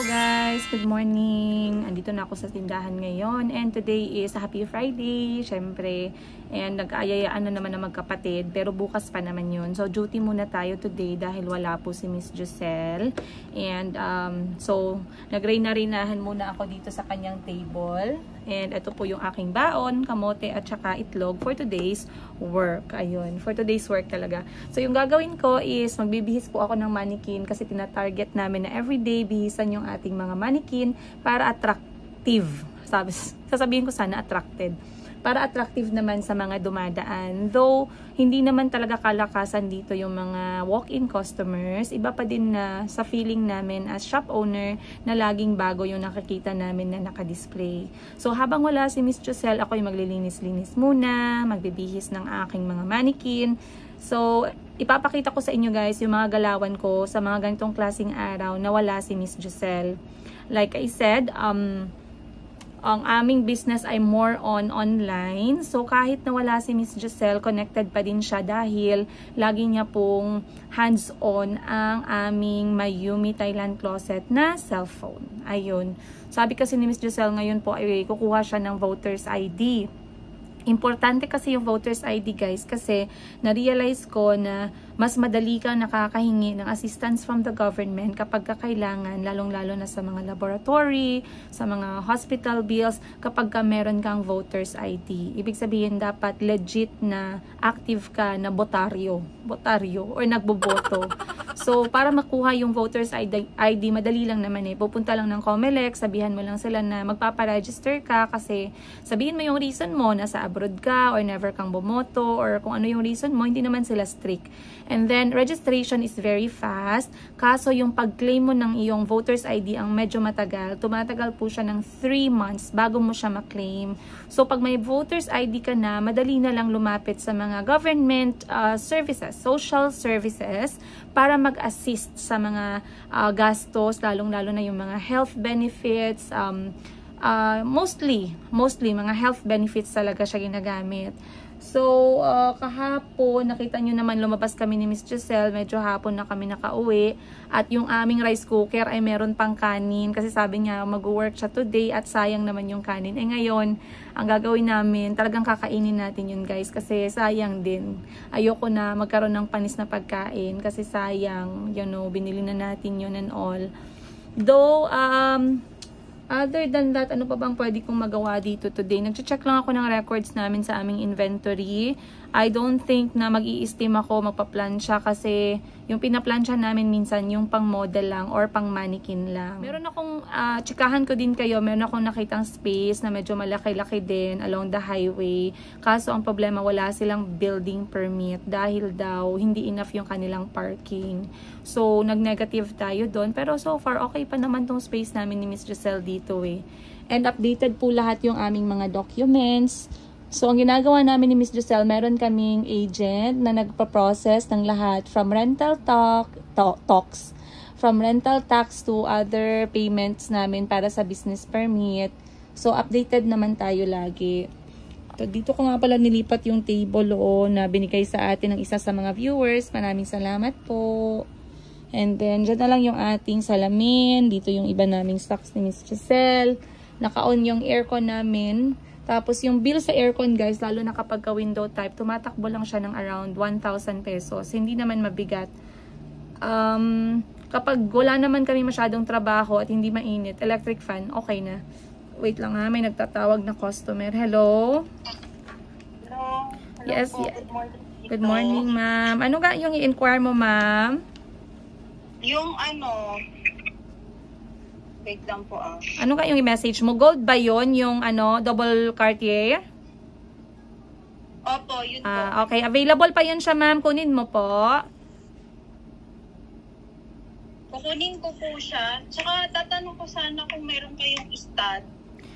Hello guys! Good morning! Andito na ako sa tindahan ngayon and today is Happy Friday, syempre. And nag-aayayaan na naman na magkapatid pero bukas pa naman yun. So duty muna tayo today dahil wala po si Miss Giselle. And so nagre-narinahan muna ako dito sa kanyang table. And ito po yung aking baon, kamote at saka itlog for today's work. Ayun, for today's work talaga. So yung gagawin ko is magbibihis po ako ng mannequin kasi tina-target namin na everyday bihisan yung ating mga mannequin para attractive. Sasabihin ko sana attracted. Para attractive naman sa mga dumadaan. Though, hindi naman talaga kalakasan dito yung mga walk-in customers. Iba pa din na sa feeling namin as shop owner na laging bago yung nakikita namin na nakadisplay. So, habang wala si Miss Giselle, ako yung maglilinis-linis muna, magbibihis ng aking mga mannequin. So, ipapakita ko sa inyo guys yung mga galawan ko sa mga ganitong klaseng araw na wala si Miss Giselle. Like I said, ang aming business ay more on online. So, kahit na wala si Miss Giselle, connected pa din siya dahil lagi niya pong hands-on ang aming Mayumi Thailand Closet na cellphone. Ayun. Sabi kasi ni Miss Giselle ngayon po ay kukuha siya ng voter's ID. Importante kasi yung voter's ID guys kasi na-realize ko na mas madali kang nakakahingi ng assistance from the government kapag kakailangan, lalong-lalo na sa mga laboratory, sa mga hospital bills, kapag ka meron kang voter's ID. Ibig sabihin dapat legit na active ka na botaryo or nagboboto. So, para makuha yung voter's ID, madali lang naman eh. Pupunta lang ng COMELEC, sabihan mo lang sila na magpaparegister ka kasi sabihin mo yung reason mo, nasa abroad ka or never kang bumoto or kung ano yung reason mo, hindi naman sila strict. And then, registration is very fast. Kaso, yung pag-claim mo ng iyong voter's ID ang medyo matagal. Tumatagal po siya ng 3 months bago mo siya ma-claim. So, pag may voter's ID ka na, madali na lang lumapit sa mga government services, social services, para mag-assist sa mga gastos, lalong-lalo na yung mga health benefits, mostly mga health benefits talaga siya ginagamit. So, kahapon, nakita nyo naman lumabas kami ni Miss Giselle, medyo hapon na kami nakauwi. At yung aming rice cooker ay meron pang kanin kasi sabi niya mag-work siya today at sayang naman yung kanin. Eh ngayon, ang gagawin namin, talagang kakainin natin yun guys kasi sayang din. Ayoko na magkaroon ng panis na pagkain kasi sayang, you know, binili na natin yun and all. Though, other than that, ano pa bang pwede kong magawa dito today? Nag-check lang ako ng records namin sa aming inventory. I don't think na mag-i-steam ako, magpa-plancha kasi yung pina-plancha namin minsan yung pang model lang or pang mannequin lang. Meron akong, chikahan ko din kayo, meron akong nakitang space na medyo malaki-laki din along the highway. Kaso ang problema, wala silang building permit dahil daw hindi enough yung kanilang parking. So, nag-negative tayo doon. Pero so far, okay pa naman tong space namin ni Miss Giselle dito eh. And updated po lahat yung aming mga documents. So, ang ginagawa namin ni Miss Giselle, meron kaming agent na nagpa-process ng lahat from rental tax, from rental tax to other payments namin para sa business permit. So, updated naman tayo lagi. So, dito ko nga pala nilipat yung table na binigay sa atin ng isa sa mga viewers. Maraming salamat po. And then, dyan na lang yung ating salamin. Dito yung iba naming stocks ni Miss Giselle. Naka-on yung aircon namin. Tapos, yung bill sa aircon, guys, lalo na kapag ka-window type, tumatakbo lang siya ng around 1,000 pesos. Hindi naman mabigat. Kapag wala naman kami masyadong trabaho at hindi mainit, electric fan, okay na. Wait lang ha, may nagtatawag na customer. Hello? Hello. Yes, Po. yes. Good morning. Good morning, ma'am. Ano nga yung i-inquire mo, ma'am? Yung wait lang po Ano nga yung i-message mo? Gold ba yun? Yung double Cartier? Opo, yun po. Okay. Available pa yun siya, ma'am. Kunin mo po. Kukunin ko po siya. Tsaka tatanong ko sana kung meron kayong stud.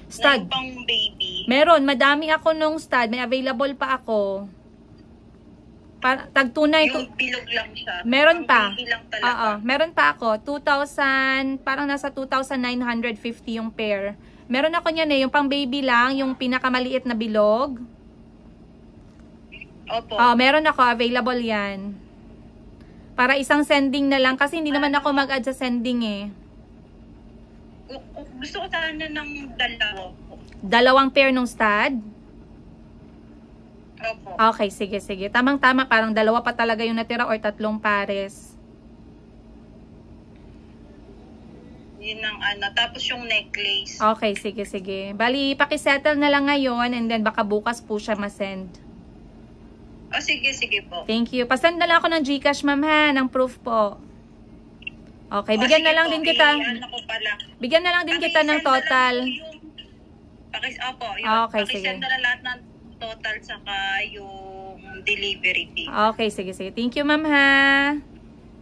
Stud? Na pang baby. Meron. Madami ako nung stud. May available pa ako. Tagtunay ko. Yung bilog lang siya. Meron pa. Baby lang talaga. Meron pa ako. 2,000, parang nasa 2,950 yung pair. Meron ako niyan yung pang baby lang, yung pinakamaliit na bilog. Opo. Meron ako. Available yan. Para isang sending na lang kasi hindi naman ako mag-add sa sending eh. Gusto ko sana ng dalawa po. Dalawang pair ng stud? Opo. Okay, sige, sige. Tamang-tama, parang dalawa pa talaga yung natira or tatlong pares. Yun ang ano. Tapos yung necklace. Okay, sige, sige. Bali, pakisettle na lang ngayon and then baka bukas po siya masend. Oh, sige, sige po. Thank you. Pasend na lang ako ng GCash, ma'am, ha? Ng proof po. Okay, bigyan na lang din kita. Ano ko pala. Bigyan na lang din kita ng total. Opo, yun. Okay, sige. Pakisend na lang lahat ng total saka yung delivery fee. Okay, sige, sige. Thank you, ma'am, ha?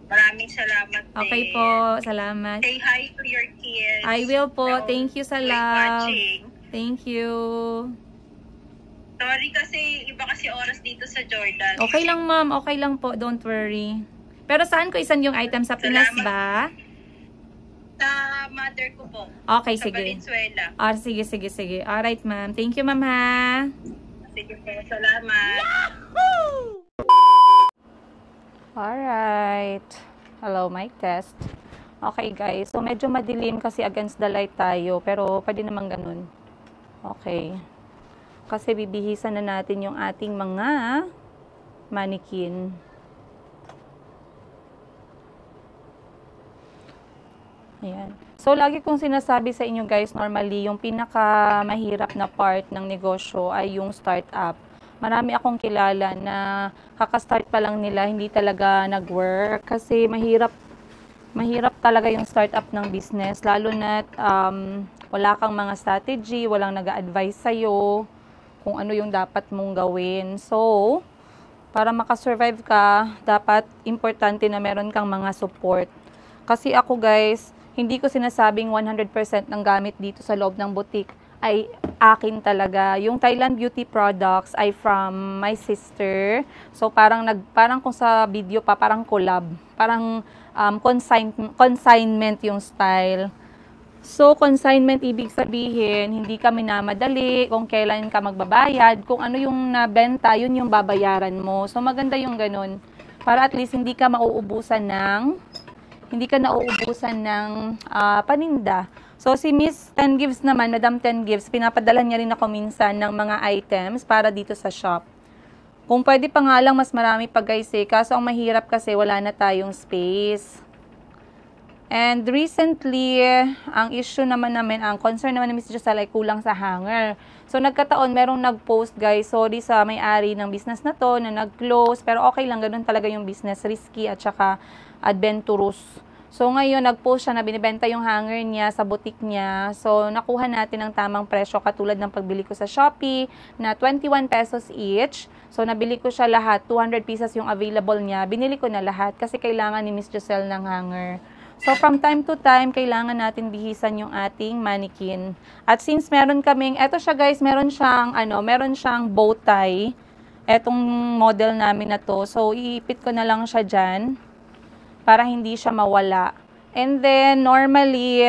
Maraming salamat din. Okay po, salamat. Say hi to your kids. I will po. Thank you sa love. Watching. Thank you. Sorry kasi iba kasi oras dito sa Jordan. Okay lang, ma'am. Okay lang po. Don't worry. Pero saan ko isan yung item? Sa Pinas ba? Sa mother ko po. Okay, sa sige. Valenzuela. Ah, sige, sige, sige. Alright, ma'am. Thank you, ma'am, ha? Sige po, salamat. Yahoo! Alright. Hello, mic test. Okay, guys. So, medyo madilim kasi against the light tayo. Pero, pwede naman ganun. Okay. Kasi bibihisan na natin yung ating mga mannequin. Ayan. So, lagi kong sinasabi sa inyo guys, normally, yung pinaka-mahirap na part ng negosyo ay yung startup. Marami akong kilala na kakastart pa lang nila, hindi talaga nag-work. Kasi mahirap talaga yung startup ng business. Lalo na wala kang mga strategy, walang nag-a-advise sa'yo kung ano yung dapat mong gawin. So, para makasurvive ka, dapat importante na meron kang mga support. Kasi ako guys, hindi ko sinasabing 100% ng gamit dito sa loob ng boutique ay akin talaga. Yung Thailand Beauty products ay from my sister. So parang kung sa video pa, parang collab. Parang consignment yung style. So consignment ibig sabihin, hindi ka minamadali kung kailan ka magbabayad. Kung ano yung nabenta, yun yung babayaran mo. So maganda yung ganun. Para at least hindi ka nauubusan ng paninda. So, si Miss 10 Gives naman, Madam 10 Gives, pinapadala niya rin ako minsan ng mga items para dito sa shop. Kung pwede pa nga lang, mas marami pa guys eh. Kaso ang mahirap kasi wala na tayong space. And recently, ang issue naman namin, ang concern naman ni Miss Giselle ay kulang sa hanger. So, nagkataon, merong nag-post guys, sorry sa may-ari ng business na to, na nag-close. Pero okay lang, ganun talaga yung business, risky at saka adventurous. So, ngayon, nag-post siya na binibenta yung hanger niya sa boutique niya. So, nakuha natin ang tamang presyo katulad ng pagbili ko sa Shopee na 21 pesos each. So, nabili ko siya lahat. 200 pieces yung available niya. Binili ko na lahat kasi kailangan ni Miss Giselle ng hanger. So, from time to time, kailangan natin bihisan yung ating mannequin. At since meron kaming, eto siya guys, meron siyang bow tie. Etong model namin na to. So, iipit ko na lang siya dyan para hindi siya mawala. And then, normally,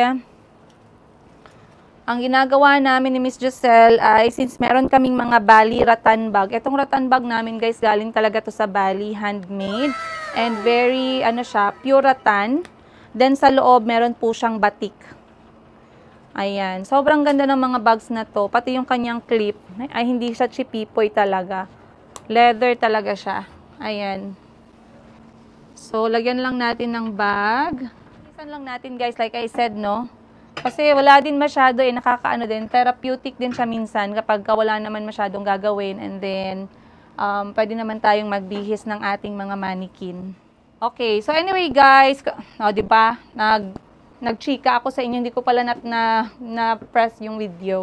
ang ginagawa namin ni Miss Giselle ay, since meron kaming mga Bali rattan bag, itong rattan bag namin guys, galing talaga to sa Bali, handmade, and very, pure rattan. Then, sa loob, meron po siyang batik. Ayan. Sobrang ganda ng mga bags na to. Pati yung kanyang clip, ay hindi siya chipipoy talaga. Leather talaga siya. Ayan. So, lagyan lang natin ng bag. Isan lang natin guys, like I said, no? Kasi wala din masyado nakakaano din. Therapeutic din siya minsan kapag wala naman masyadong gagawin. And then, pwede naman tayong magbihis ng ating mga mannequin. Okay, so anyway guys, diba? Nag-chika ako sa inyo, hindi ko pala na-press yung video.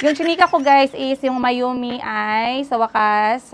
Yung chinika ko guys is yung Mayumi ay sa wakas,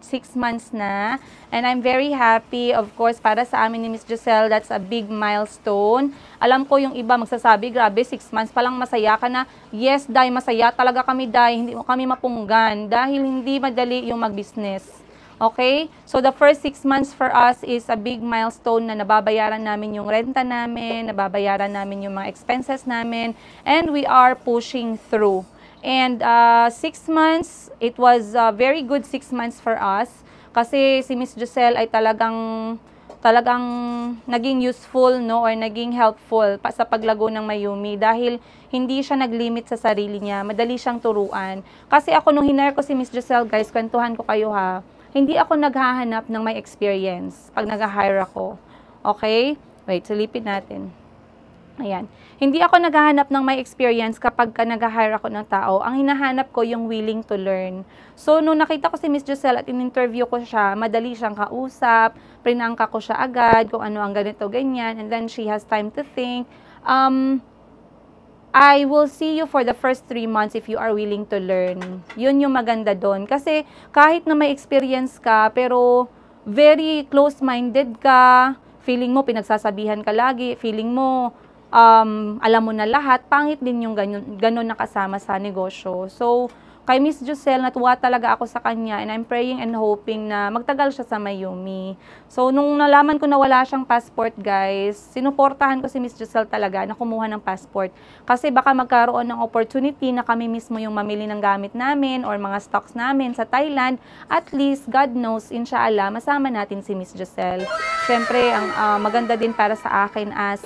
6 months na. And I'm very happy, of course, para sa amin ni Miss Giselle, that's a big milestone. Alam ko yung iba magsasabi, grabe, 6 months pa lang masaya ka na. Yes, Day, masaya talaga kami, Day. Hindi mo kami mapunggan dahil hindi madali yung mag-business. Okay? So, the first 6 months for us is a big milestone na nababayaran namin yung renta namin, nababayaran namin yung mga expenses namin, and we are pushing through. And 6 months, it was a very good 6 months for us. Kasi si Miss Giselle ay talagang talagang naging useful, no, or naging helpful sa paglago ng Mayumi dahil hindi siya nag-limit sa sarili niya, madali siyang turuan. Kasi ako nung hinire ko si Miss Giselle, guys, kwentuhan ko kayo ha, hindi ako naghahanap ng may experience pag nag-hire ako. Okay? Wait, silipin natin. Ayan. Hindi ako naghahanap ng may experience kapag nag-hire ako ng tao. Ang hinahanap ko yung willing to learn. So, nung nakita ko si Miss Giselle at in-interview ko siya, madali siyang kausap, prinangka ko siya agad kung ano ang ganito, ganyan, and then she has time to think. I will see you for the first 3 months if you are willing to learn. Yun yung maganda doon. Kasi kahit na may experience ka, pero very close-minded ka, feeling mo pinagsasabihan ka lagi, feeling mo alam mo na lahat, pangit din yung ganun na kasama sa negosyo. So, kay Miss Giselle, natuwa talaga ako sa kanya and I'm praying and hoping na magtagal siya sa Mayumi. So, nung nalaman ko na wala siyang passport, guys, sinuportahan ko si Miss Giselle talaga na kumuha ng passport. Kasi baka magkaroon ng opportunity na kami mismo yung mamili ng gamit namin or mga stocks namin sa Thailand. At least, God knows, inshallah, masama natin si Miss Giselle. Siyempre, ang maganda din para sa akin as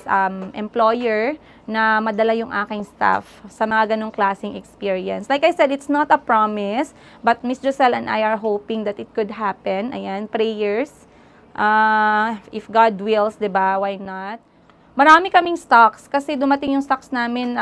employer na madala yung aking staff sa mga ganong klaseng experience. Like I said, it's not a promise, but Miss Giselle and I are hoping that it could happen. Ayan, prayers. If God wills, diba? Why not? Marami kaming stocks kasi dumating yung stocks namin.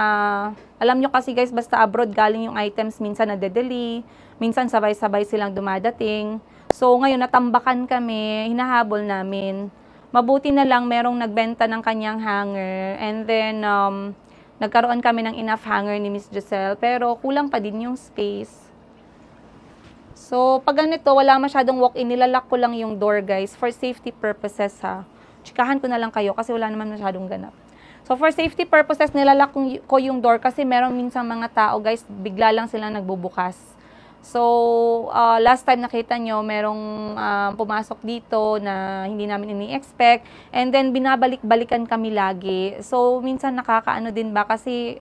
Alam nyo kasi guys, basta abroad galing yung items, minsan nadedeli, minsan sabay-sabay silang dumadating. So ngayon natambakan kami, hinahabol namin. Mabuti na lang merong nagbenta ng kanyang hanger and then nagkaroon kami ng enough hanger ni Miss Giselle pero kulang pa din yung space. So pag ganito, wala masyadong walk-in, nilalak ko lang yung door guys for safety purposes ha. Tsikahan ko na lang kayo kasi wala naman masyadong ganap. So for safety purposes, nilalak ko yung door kasi merong minsan mga tao guys, bigla lang silang nagbubukas. So, last time nakita nyo, merong pumasok dito na hindi namin ini-expect. And then, binabalik-balikan kami lagi. So, minsan nakakaano din ba kasi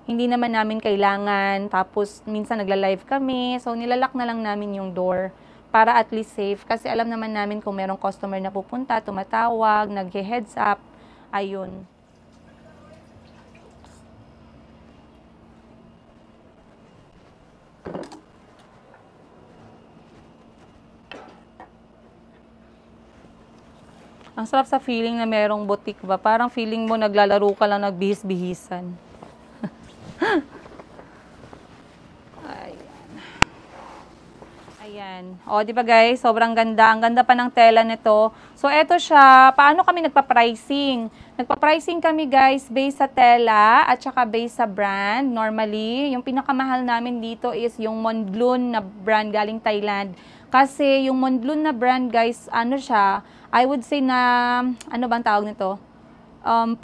hindi naman namin kailangan. Tapos, minsan nagla-live kami. So, nilalak na lang namin yung door para at least safe. Kasi alam naman namin kung merong customer na pupunta, tumatawag, nag-heads up. Ayun. Ang sarap sa feeling na merong boutique ba? Parang feeling mo naglalaro ka lang, nagbihis-bihisan. Ayan. Ayan. O, di ba guys? Sobrang ganda. Ang ganda pa ng tela nito. So, eto siya. Paano kami nagpa-pricing? Nagpa-pricing kami guys based sa tela at saka based sa brand. Normally, yung pinakamahal namin dito is yung Montbloom na brand galing Thailand. Kasi yung Montbloom na brand guys, ano siya, I would say na, ano bang tawag nito?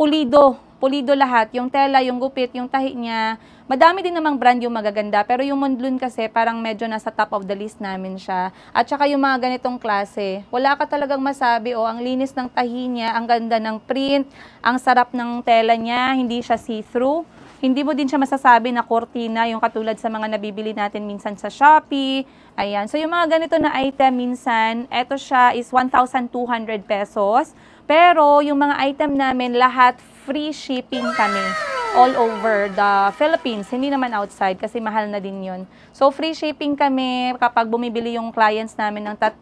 Pulido. Pulido lahat. Yung tela, yung gupit, yung tahi niya. Madami din namang brand yung magaganda. Pero yung Montbloom kasi parang medyo nasa top of the list namin siya. At saka yung mga ganitong klase. Wala ka talagang masabi, ang linis ng tahi niya, ang ganda ng print, ang sarap ng tela niya, hindi siya see-through. Hindi mo din siya masasabi na kortina, yung katulad sa mga nabibili natin minsan sa Shopee. Ayan. So, yung mga ganito na item minsan, eto siya is 1,200 pesos. Pero, yung mga item namin, lahat free shipping kami all over the Philippines. Hindi naman outside kasi mahal na din yun. So, free shipping kami kapag bumibili yung clients namin ng 3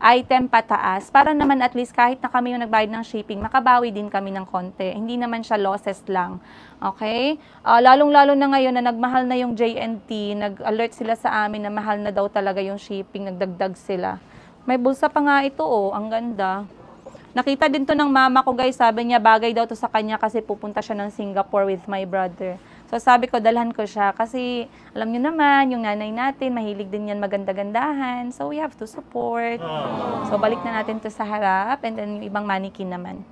item pataas. Para naman at least kahit na kami yung nagbayad ng shipping, makabawi din kami ng konti. Hindi naman siya losses lang. Okay? Lalong-lalo na ngayon na nagmahal na yung JNT, nag-alert sila sa amin na mahal na daw talaga yung shipping, nagdagdag sila. May bulsa pa nga ito, ang ganda. Nakita din to ng mama ko guys, sabi niya bagay daw to sa kanya kasi pupunta siya ng Singapore with my brother. So sabi ko, dalhan ko siya kasi alam niyo naman, yung nanay natin, mahilig din yan maganda-gandahan. So we have to support. So balik na natin to sa harap and then yung ibang mannequin naman.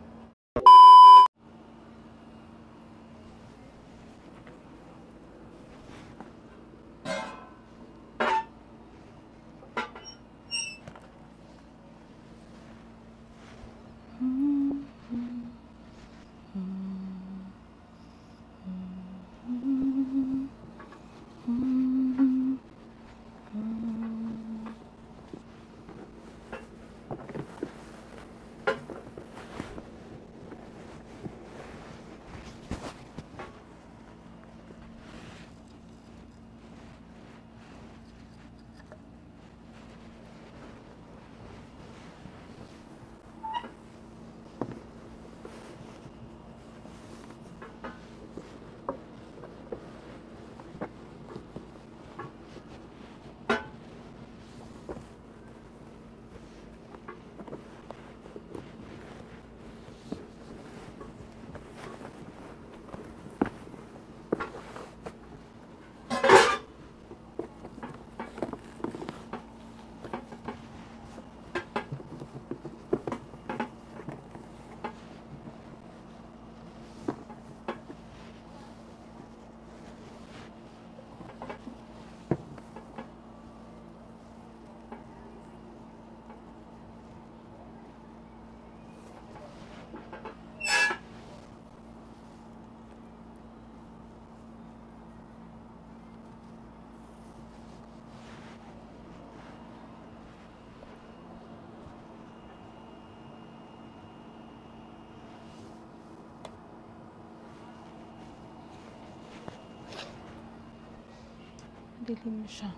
Dilim siya.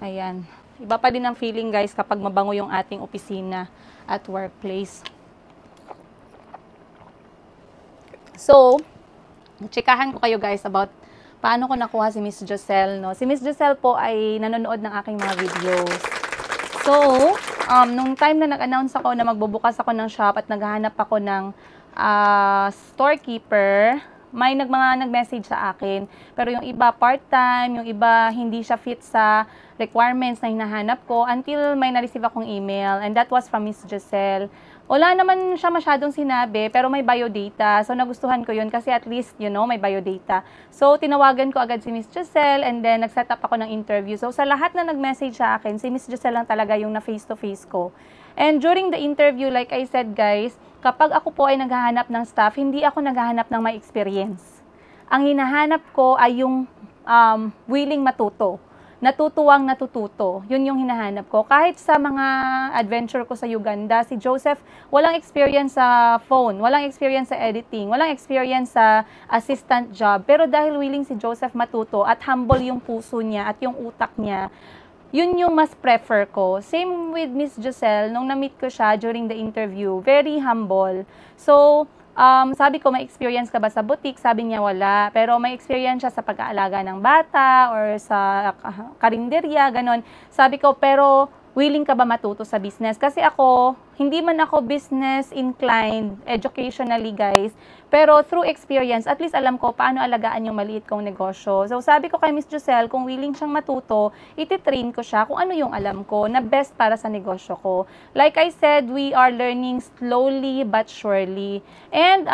Ayan. Iba pa din ang feeling guys kapag mabango yung ating opisina at workplace. So, chikahan ko kayo guys about paano ko nakuha si Miss Jocel. No? Si Miss Jocel po ay nanonood ng aking mga videos. So, nung time na nag-announce ako na magbubukas ako ng shop at naghahanap ako ng storekeeper, may nag-message sa akin. Pero yung iba part-time, yung iba hindi siya fit sa requirements na hinahanap ko until may na-receive akong email. And that was from Miss Jocel. Wala naman siya masyadong sinabi, pero may biodata. So, nagustuhan ko yun kasi at least, you know, may biodata. So, tinawagan ko agad si Miss Jocel and then nag-set up ako ng interview. So, sa lahat na nag-message sa akin, si Miss Jocel lang talaga yung na face-to-face ko. And during the interview, like I said guys, kapag ako po ay naghahanap ng staff, hindi ako naghahanap ng may experience. Ang hinahanap ko ay yung willing matuto. Natutuwang natututo. Yun yung hinahanap ko. Kahit sa mga adventure ko sa Uganda, si Joseph, walang experience sa phone, walang experience sa editing, walang experience sa assistant job. Pero dahil willing si Joseph matuto at humble yung puso niya at yung utak niya, yun yung mas prefer ko. Same with Miss Jocel, nung na-meet ko siya during the interview, very humble. So, sabi ko, may experience ka ba sa boutique? Sabi niya, wala. Pero may experience siya sa pag-aalaga ng bata or sa karinderya, ganon. Sabi ko, pero willing ka ba matuto sa business? Kasi ako, hindi man ako business inclined educationally guys, pero through experience, at least alam ko paano alagaan yung maliit kong negosyo. So sabi ko kay Miss Jocel, kung willing siyang matuto, ititrain ko siya kung ano yung alam ko na best para sa negosyo ko. Like I said, we are learning slowly but surely. And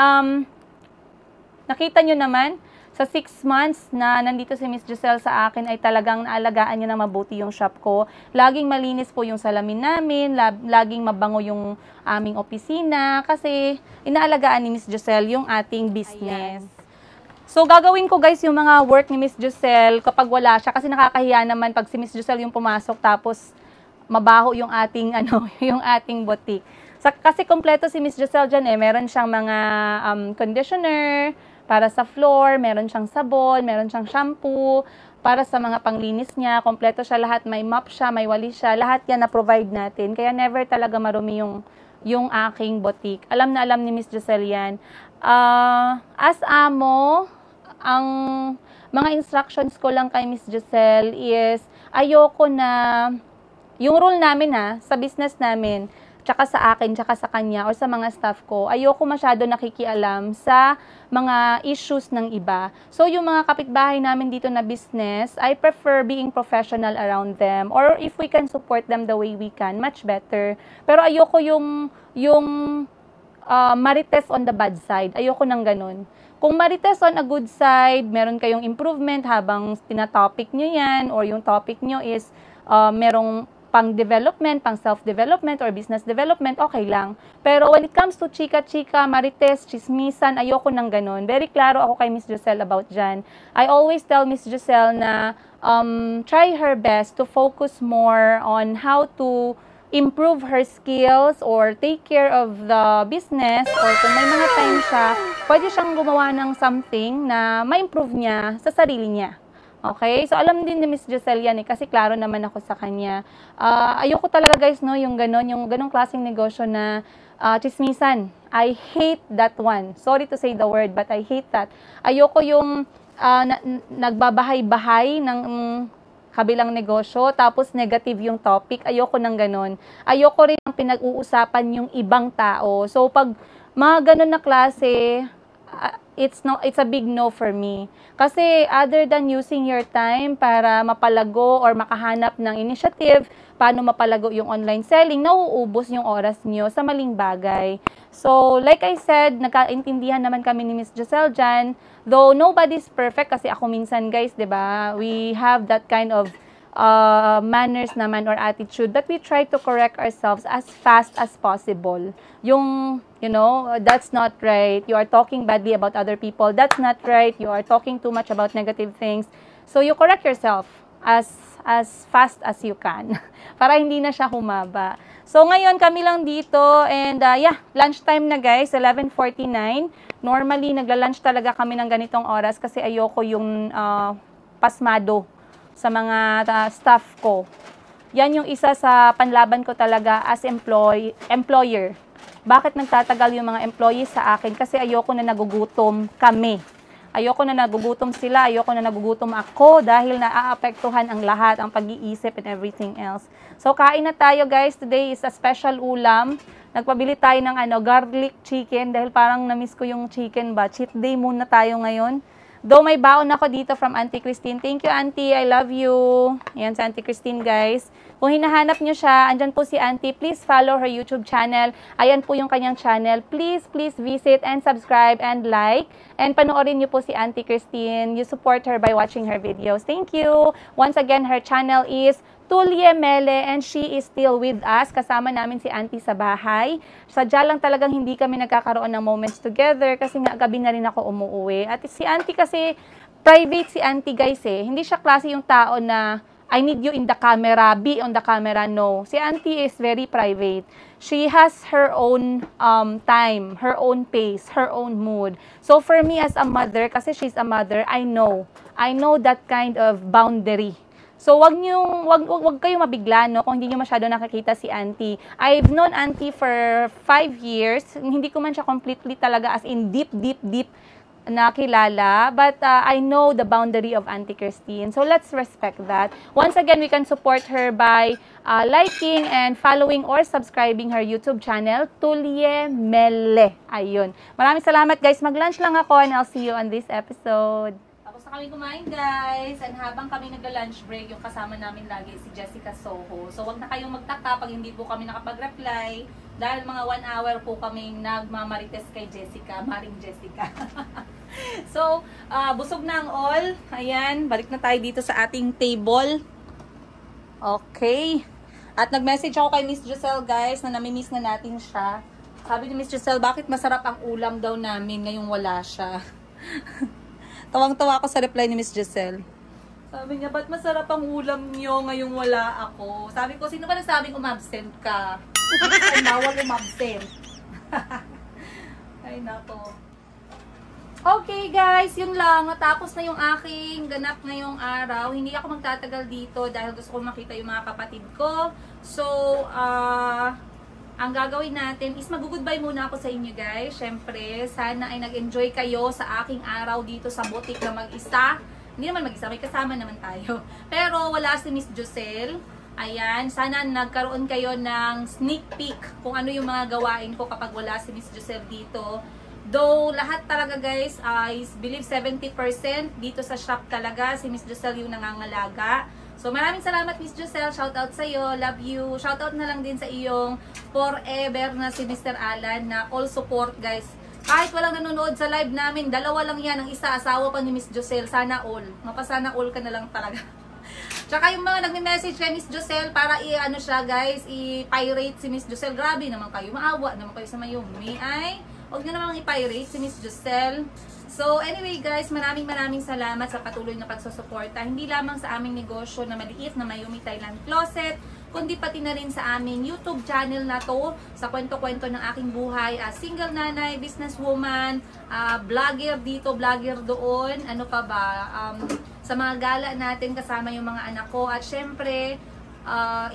nakita nyo naman, sa 6 months na nandito si Miss Jocel sa akin ay talagang naalagaan niya na mabuti yung shop ko. Laging malinis po yung salamin namin, laging mabango yung aming opisina kasi inaalagaan ni Miss Jocel yung ating business. Ayan. So gagawin ko guys yung mga work ni Miss Jocel kapag wala siya kasi nakakahiya naman pag si Miss Jocel yung pumasok tapos mabaho yung ating yung ating boutique. Kasi kompleto si Miss Jocel dyan meron siyang mga conditioner para sa floor, meron siyang sabon, meron siyang shampoo, para sa mga panglinis niya, kompleto siya lahat, may mop siya, may walis siya, lahat yan na-provide natin. Kaya never talaga marumi yung aking boutique. Alam na alam ni Miss Jocel yan. As amo, ang mga instructions ko lang kay Miss Jocel is, ayoko na, yung rule namin sa business namin, tsaka sa akin, tsaka sa kanya, or sa mga staff ko, ayoko masyado nakikialam sa mga issues ng iba. So, yung mga kapitbahay namin dito na business, I prefer being professional around them, or if we can support them the way we can, much better. Pero ayoko yung marites on the bad side. Ayoko nang ganun. Kung marites on a good side, meron kayong improvement habang tinatopic nyo yan, or yung topic nyo is merong pang-development, pang-self-development, or business development, okay lang. Pero when it comes to chika-chika, marites, chismisan, ayoko nang ganun. Very klaro ako kay Miss Giselle about dyan. I always tell Miss Giselle na try her best to focus more on how to improve her skills or take care of the business, or kung may mga time siya, pwede siyang gumawa ng something na ma-improve niya sa sarili niya. Okay? So, alam din ni Miss Giselle yan kasi klaro naman ako sa kanya. Ayoko talaga guys, no, yung ganong klaseng negosyo na chismisan. I hate that one. Sorry to say the word, but I hate that. Ayoko yung nagbabahay-bahay ng kabilang negosyo, tapos negative yung topic. Ayoko ng ganon. Ayoko rin ang pinag-uusapan yung ibang tao. So, pag mga ganon na klase, it's a big no for me. Kasi other than using your time para mapalago or makahanap ng initiative, paano mapalago yung online selling, nauubos yung oras nyo sa maling bagay. So, like I said, nagkaintindihan naman kami ni Miss Giselle dyan. Though nobody's perfect, kasi ako minsan guys, 'di ba? We have that kind of manners naman or attitude, but we try to correct ourselves as fast as possible. Yung, that's not right. You are talking badly about other people. That's not right. You are talking too much about negative things. So, you correct yourself as fast as you can para hindi na siya humaba. So, ngayon kami lang dito and lunchtime na guys, 11:49. Normally, nagla-lunch talaga kami ng ganitong oras kasi ayoko yung pasmado sa mga staff ko. Yan yung isa sa panlaban ko talaga as employer. Bakit nagtatagal yung mga employees sa akin? Kasi ayoko na nagugutom kami. Ayoko na nagugutom sila, ayoko na nagugutom ako dahil naaapektuhan ang lahat, ang pag-iisip and everything else. So, kain na tayo guys. Today is a special ulam. Nagpabili tayo ng garlic chicken dahil parang na-miss ko yung chicken ba. Cheat day muna tayo ngayon. Though may baon ako dito from Auntie Christine. Thank you, Auntie. I love you. Ayan si Auntie Christine, guys. Kung hinahanap nyo siya, andyan po si Auntie. Please follow her YouTube channel. Ayan po yung kanyang channel. Please visit and subscribe and like. And panoorin nyo po si Auntie Christine. You support her by watching her videos. Thank you. Once again, her channel is Tulye Mele and she is still with us. Kasama namin si Auntie sa bahay. Sadya lang talagang hindi kami nagkakaroon ng moments together kasi nga gabi na rin ako umuwi. At si Auntie kasi, private si Auntie guys eh. Hindi siya klase yung tao na I need you in the camera, be on the camera. No. Si Auntie is very private. She has her own time, her own pace, her own mood. So for me as a mother, kasi she's a mother, I know that kind of boundary. So, wag kayong mabigla, no, kung hindi nyo masyado nakakita si Auntie. I've known Auntie for 5 years. Hindi ko man siya completely talaga as in deep nakilala. But I know the boundary of Auntie Christine. So, let's respect that. Once again, we can support her by liking and following or subscribing her YouTube channel, Tulye Mele. Ayun. Maraming salamat, guys. Mag-lunch lang ako and I'll see you on this episode. Tapos na kami kumain guys, and habang kami nagla-lunch break, yung kasama namin lagi si Jessica Soho. So wag na kayong magtaka pag hindi po kami nakapag-reply dahil mga 1 hour po kaming nagmamarites kay Jessica, Maring Jessica. So, busog na ang all. Ayan, balik na tayo dito sa ating table. Okay. At nag-message ako kay Miss Giselle guys na nami-miss na natin siya. Sabi ni Miss Giselle, bakit masarap ang ulam daw namin ngayong wala siya? Tawang-tawa ako sa reply ni Miss Giselle. Sabi niya, ba't masarap ang ulam niyo ngayong wala ako? Sabi ko, sino ba nagsabing umabsent ka? Ay, bawal umabsent. Ay, nako. Okay guys, yun lang. Natapos na yung aking ganap ngayong araw. Hindi ako magtatagal dito dahil gusto ko makita yung mga kapatid ko. So, ang gagawin natin is mag-goodbye muna ako sa inyo guys. Syempre, sana ay nag-enjoy kayo sa aking araw dito sa boutique na mag-isa. Hindi naman mag-isa, may kasama naman tayo. Pero wala si Miss Giselle. Ayan, sana nagkaroon kayo ng sneak peek kung ano yung mga gawain ko kapag wala si Miss Josel dito. Though, lahat talaga guys, I believe 70% dito sa shop talaga, si Miss Josel yung nangangalaga. So, maraming salamat Miss Josel, shoutout sa'yo, love you. Shoutout na lang din sa iyong forever na si Mr. Alan na all support guys. Kahit walang nanonood sa live namin, dalawa lang yan, ang isa asawa pa ni Miss Josel, sana all. Mapasana all ka na lang talaga. Tsaka yung mga nagme-message kay Miss Josel para i-ano siya guys, i-pirate si Miss Josel. Grabe naman kayo, maawa naman kayo sa Mayumi. Ay, huwag nyo naman i-pirate si Miss Josel. So anyway guys, maraming salamat sa patuloy na pagsusuporta. Hindi lamang sa aming negosyo na maliit na Mayumi Thailand Closet, kundi pati na rin sa aming YouTube channel na to, sa kwento-kwento ng aking buhay, single nanay, businesswoman, vlogger dito, vlogger doon, ano pa ba, sa mga gala natin kasama yung mga anak ko, at syempre,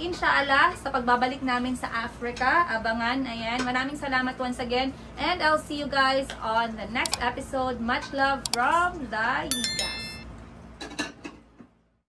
inshallah, sa pagbabalik namin sa Africa, abangan, ayan, maraming salamat once again, and I'll see you guys on the next episode. Much love from Daika.